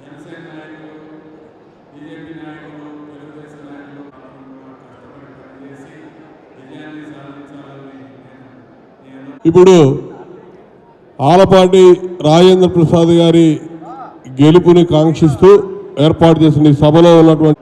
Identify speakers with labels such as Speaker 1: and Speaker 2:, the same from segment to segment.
Speaker 1: జనసేన నాయకులు, బీజేపీ నాయకులు, తెలుగుదేశం నాయకులు కష్టపడి పనిచేసి విజయాన్ని సాధించాలని
Speaker 2: ఇప్పుడు ఆలపాటి రాజేంద్ర ప్రసాద్ గారి గెలుపుని కాంక్షిస్తూ ఏర్పాటు చేసిన ఈ సభలో ఉన్నటువంటి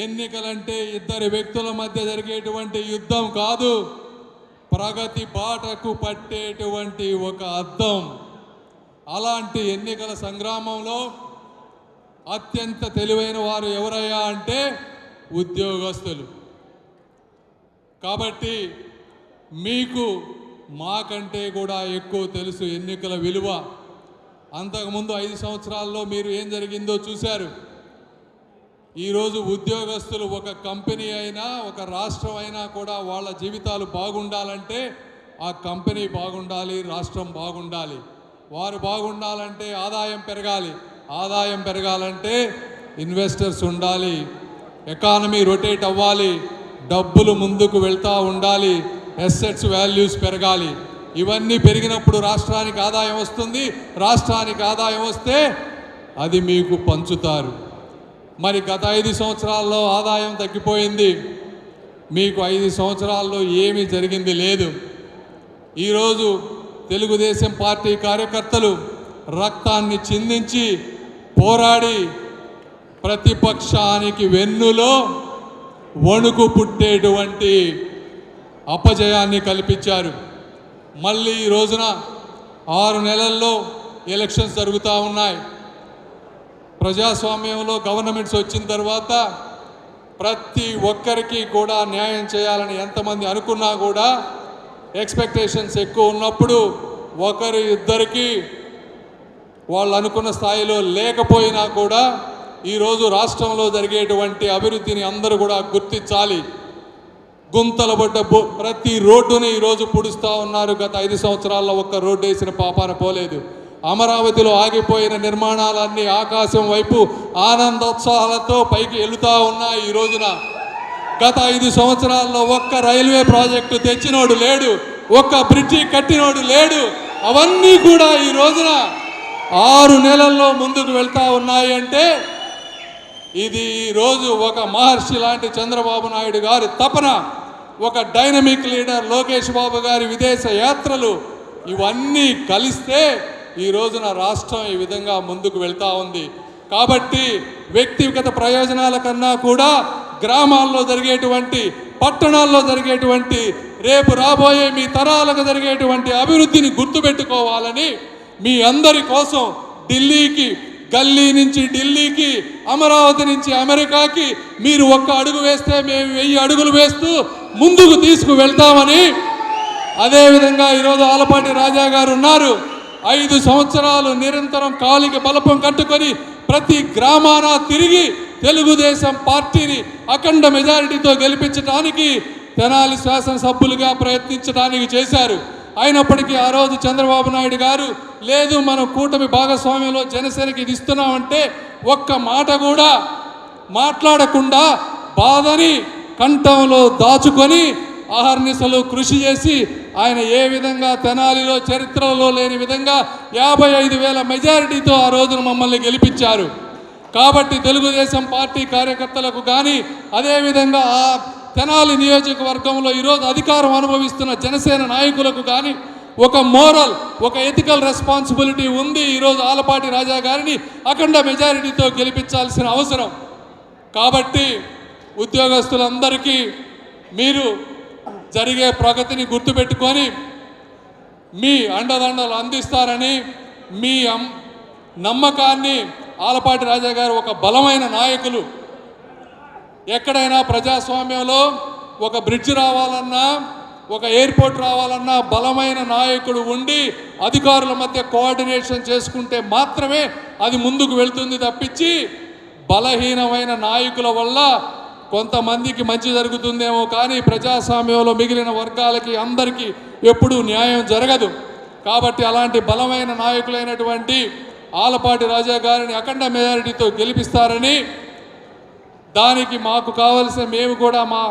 Speaker 3: ఎన్నికలంటే ఇద్దరు వ్యక్తుల మధ్య జరిగేటువంటి యుద్ధం కాదు, ప్రగతి బాటకు పట్టేటువంటి ఒక అద్దం. అలాంటి ఎన్నికల సంగ్రామంలో అత్యంత తెలివైన వారు ఎవరయ్యా అంటే ఉద్యోగస్తులు. కాబట్టి మీకు మాకంటే కూడా ఎక్కువ తెలుసు ఎన్నికల విలువ. అంతకుముందు 5 సంవత్సరాల్లో మీరు ఏం జరిగిందో చూశారు. ఈరోజు ఉద్యోగస్తులు ఒక కంపెనీ అయినా ఒక రాష్ట్రం అయినా కూడా వాళ్ళ జీవితాలు బాగుండాలంటే ఆ కంపెనీ బాగుండాలి, రాష్ట్రం బాగుండాలి. వారు బాగుండాలంటే ఆదాయం పెరగాలి, ఆదాయం పెరగాలంటే ఇన్వెస్టర్స్ ఉండాలి, ఎకానమీ రొటేట్ అవ్వాలి, డబ్బులు ముందుకు వెళ్తూ ఉండాలి, అసెట్స్ వాల్యూస్ పెరగాలి. ఇవన్నీ పెరిగినప్పుడు రాష్ట్రానికి ఆదాయం వస్తుంది. రాష్ట్రానికి ఆదాయం వస్తే అది మీకు పంచుతారు. మరి గత 5 సంవత్సరాల్లో ఆదాయం తగ్గిపోయింది. మీకు 5 సంవత్సరాల్లో ఏమీ జరిగింది లేదు. ఈరోజు తెలుగుదేశం పార్టీ కార్యకర్తలు రక్తాన్ని చిందించి పోరాడి ప్రతిపక్షానికి వెన్నులో వణుకు పుట్టేటువంటి అపజయాన్ని కల్పించారు. మళ్ళీ ఈ రోజున 6 నెలల్లో ఎలక్షన్స్ జరుగుతూ ఉన్నాయి. ప్రజాస్వామ్యంలో గవర్నమెంట్స్ వచ్చిన తర్వాత ప్రతి ఒక్కరికి కూడా న్యాయం చేయాలని ఎంతమంది అనుకున్నా కూడా ఎక్స్పెక్టేషన్స్ ఎక్కువ ఉన్నప్పుడు ఒకరు ఇద్దరికి వాళ్ళు అనుకున్న స్థాయిలో లేకపోయినా కూడా ఈరోజు రాష్ట్రంలో జరిగేటువంటి అభివృద్ధిని అందరూ కూడా గుర్తించాలి. గుంతలు పడ్డ ప్రతి రోడ్డుని ఈరోజు పుడుస్తూ ఉన్నారు. గత 5 సంవత్సరాల్లో ఒక్క రోడ్డు వేసిన పాపాన పోలేదు. అమరావతిలో ఆగిపోయిన నిర్మాణాలన్నీ ఆకాశం వైపు ఆనందోత్సాహాలతో పైకి వెళుతూ ఉన్నాయి. ఈ రోజున గత 5 సంవత్సరాల్లో ఒక్క రైల్వే ప్రాజెక్టు తెచ్చినోడు లేడు, ఒక్క బ్రిడ్జి కట్టినోడు లేడు. అవన్నీ కూడా ఈ రోజున 6 నెలల్లో ముందుకు వెళ్తూ ఉన్నాయి. అంటే ఇది ఈరోజు ఒక మహర్షి లాంటి చంద్రబాబు నాయుడు గారి తపన, ఒక డైనమిక్ లీడర్ లోకేష్ బాబు గారి విదేశ యాత్రలు, ఇవన్నీ కలిస్తే ఈ రోజున రాష్ట్రం ఈ విధంగా ముందుకు వెళ్తూ ఉంది. కాబట్టి వ్యక్తిగత ప్రయోజనాల కన్నా కూడా గ్రామాల్లో జరిగేటువంటి, పట్టణాల్లో జరిగేటువంటి, రేపు రాబోయే మీ తరాలకు జరిగేటువంటి అభివృద్ధిని గుర్తుపెట్టుకోవాలని మీ అందరి కోసం ఢిల్లీకి, గల్లీ నుంచి ఢిల్లీకి, అమరావతి నుంచి అమెరికాకి మీరు ఒక్క అడుగు వేస్తే మేము 1000 అడుగులు వేస్తూ ముందుకు తీసుకు వెళ్తామని, అదేవిధంగా ఈరోజు ఆలపాటి రాజా గారు ఉన్నారు, 5 సంవత్సరాలు నిరంతరం కాలికి బలపం కట్టుకొని ప్రతి గ్రామాన తిరిగి తెలుగుదేశం పార్టీని అఖండ మెజారిటీతో గెలిపించడానికి తెనాలి శాసనసభ్యులుగా ప్రయత్నించడానికి చేశారు. అయినప్పటికీ ఆ రోజు చంద్రబాబు నాయుడు గారు లేదు మనం కూటమి భాగస్వామ్యంలో జనసేనకి ఇది ఇస్తున్నామంటే ఒక్క మాట కూడా మాట్లాడకుండా బాధని కంఠంలో దాచుకొని అహర్నిశలు కృషి చేసి ఆయన ఏ విధంగా తెనాలిలో చరిత్రలో లేని విధంగా 55,000 మెజారిటీతో ఆ రోజున మమ్మల్ని గెలిపించారు. కాబట్టి తెలుగుదేశం పార్టీ కార్యకర్తలకు కానీ అదేవిధంగా ఆ తెనాలి నియోజకవర్గంలో ఈరోజు అధికారం అనుభవిస్తున్న జనసేన నాయకులకు కానీ ఒక మోరల్, ఒక ఎథికల్ రెస్పాన్సిబిలిటీ ఉంది. ఈరోజు ఆలపాటి రాజా గారిని అఖండ మెజారిటీతో గెలిపించాల్సిన అవసరం. కాబట్టి ఉద్యోగస్తులందరికీ మీరు జరిగే ప్రగతిని గుర్తుపెట్టుకొని మీ అండదండలు అందిస్తారని మీ నమ్మకాన్ని ఆలపాటి రాజా గారు ఒక బలమైన నాయకులు. ఎక్కడైనా ప్రజాస్వామ్యంలో ఒక బ్రిడ్జ్ రావాలన్నా ఒక ఎయిర్పోర్ట్ రావాలన్నా బలమైన నాయకుడు ఉండి అధికారుల మధ్య కోఆర్డినేషన్ చేసుకుంటే మాత్రమే అది ముందుకు వెళ్తుంది తప్పించి బలహీనమైన నాయకుల వల్ల కొంతమందికి మంచి జరుగుతుందేమో కానీ ప్రజాస్వామ్యంలో మిగిలిన వర్గాలకి అందరికీ ఎప్పుడూ న్యాయం జరగదు. కాబట్టి అలాంటి బలమైన నాయకులైనటువంటి ఆలపాటి రాజా గారిని అఖండ మెజారిటీతో గెలిపిస్తారని, దానికి మాకు కావలసిన మేము కూడా మా